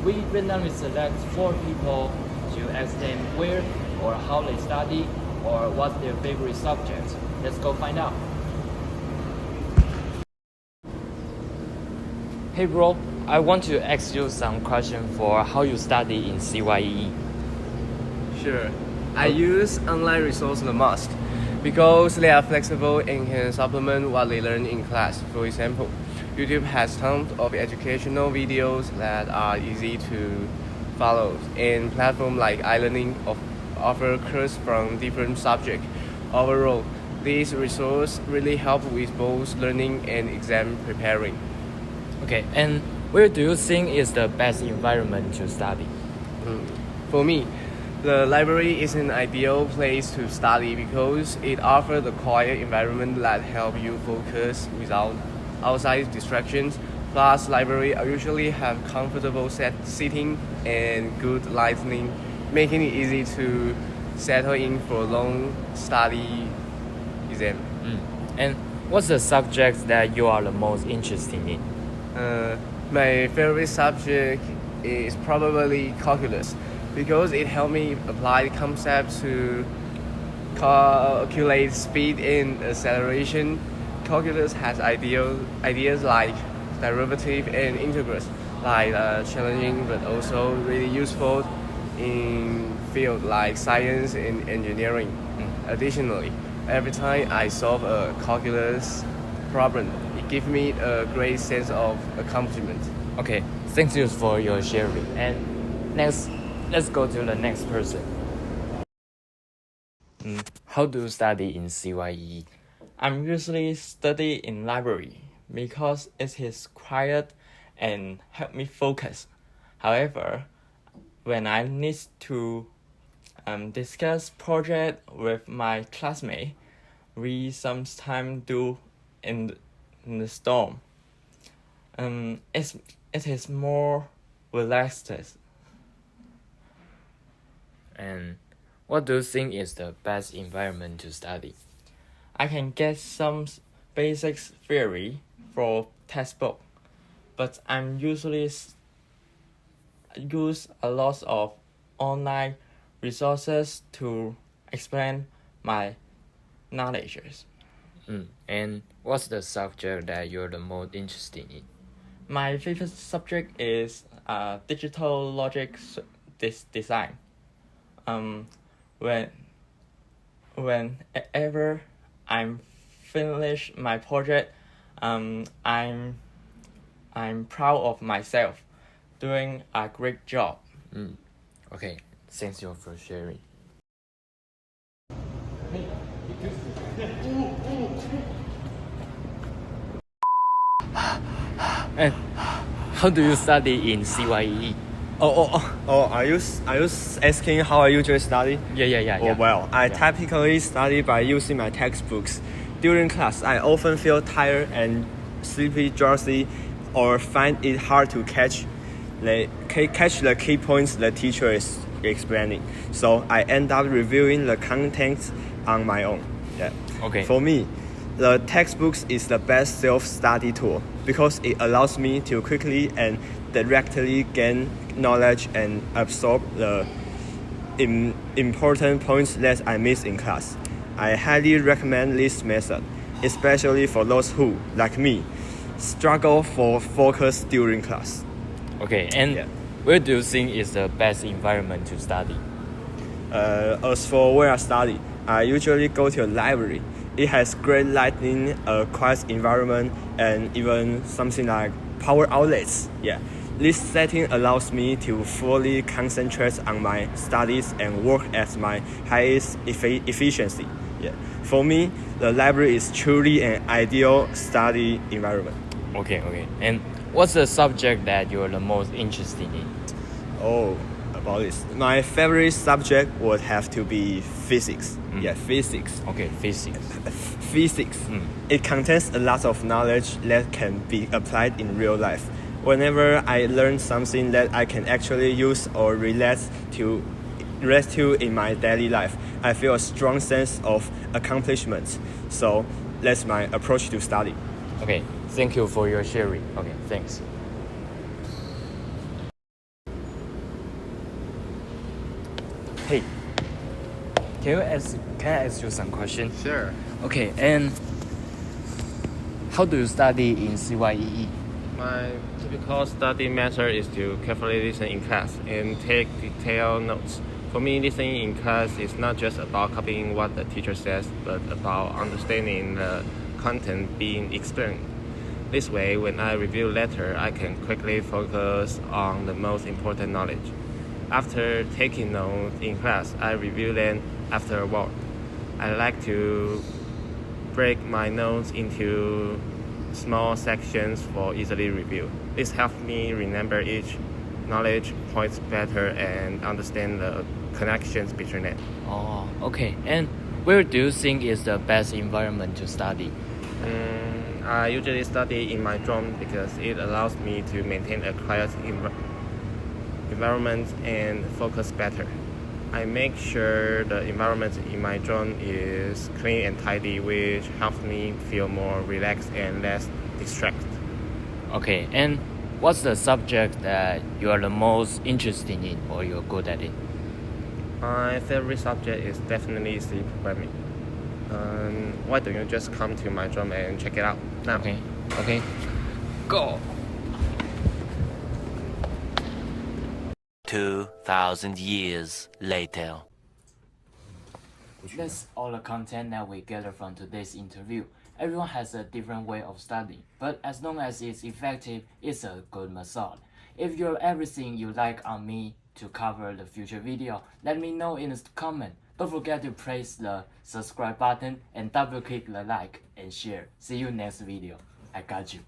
We randomly select 4 people to ask them where or how they study or what's their favorite subject. Let's go find out. Hey bro, I want to ask you some question for how you study in CYEE. Sure. I use online resources the most because they are flexible and can supplement what they learn in class. For example, YouTube has tons of educational videos that are easy to follow, and platforms like iLearning offer courses from different subjects. Overall, these resources really help with both learning and exam preparing. Okay, and where do you think is the best environment to study? For me, the library is an ideal place to study because it offers a quiet environment that helps you focus without outside distractions. Plus, libraries usually have comfortable seating and good lighting, making it easy to settle in for long study exam. And what's the subject that you are the most interested in? My favorite subject is probably calculus because it helped me apply the concept to calculate speed and acceleration. Calculus has ideas like derivative and integrals, like challenging but also really useful in fields like science and engineering. Additionally, every time I solve a calculus problem, it gives me a great sense of accomplishment. Okay, thank you for your sharing. And next, let's go to the next person. How do you study in CYE? I'm usually study in library because it is quiet and help me focus. However, when I need to discuss project with my classmate, we sometimes do in the storm. It is more relaxed. And what do you think is the best environment to study? I can get some basic theory for textbook, but I'm usually use a lot of online resources to explain my knowledge. And what's the subject that you're the most interested in? My favorite subject is digital logic design. Whenever I'm finish my project, I'm proud of myself doing a great job. Okay, thanks you for sharing. And how do you study in CYE? Are you asking how I usually study? Yeah. Oh, well, I typically study by using my textbooks. During class, I often feel tired and sleepy, drowsy, or find it hard to catch the key points the teacher is explaining. So I end up reviewing the content on my own. Yeah. Okay. For me, the textbooks is the best self-study tool because it allows me to quickly and directly gain knowledge and absorb the important points that I miss in class. I highly recommend this method, especially for those who, like me, struggle for focus during class. Okay, and where do you think is the best environment to study? As for where I study, I usually go to a library. It has great lighting, a quiet environment, and even something like power outlets. This setting allows me to fully concentrate on my studies and work at my highest efficiency. For me, the library is truly an ideal study environment. Okay. And what's the subject that you're the most interested in? About this, my favorite subject would have to be physics. Physics. Okay, physics. Physics. It contains a lot of knowledge that can be applied in real life. Whenever I learn something that I can actually use or relate to in my daily life, I feel a strong sense of accomplishment. So that's my approach to study. Okay, thank you for your sharing. Okay, thanks. Hey, can I ask you some questions? Sure. Okay, and how do you study in CYEE? My typical study method is to carefully listen in class and take detailed notes. For me, listening in class is not just about copying what the teacher says, but about understanding the content being explained. This way, when I review later, I can quickly focus on the most important knowledge. After taking notes in class, I review them afterward. I like to break my notes into small sections for easily review. This helps me remember each knowledge points better and understand the connections between them. Oh, okay. And where do you think is the best environment to study? I usually study in my dorm because it allows me to maintain a quiet environment and focus better. I make sure the environment in my dorm is clean and tidy, which helps me feel more relaxed and less distracted. Okay, and what's the subject that you are the most interested in or you're good at it? My favorite subject is definitely C programming. Why don't you just come to my dorm and check it out now? Okay. Go! 2,000 years later. That's all the content that we gather from today's interview. Everyone has a different way of studying, but as long as it's effective, it's a good method. If you're everything you like on me to cover the future video, let me know in the comment. Don't forget to press the subscribe button and double click the like and share. See you next video. I got you.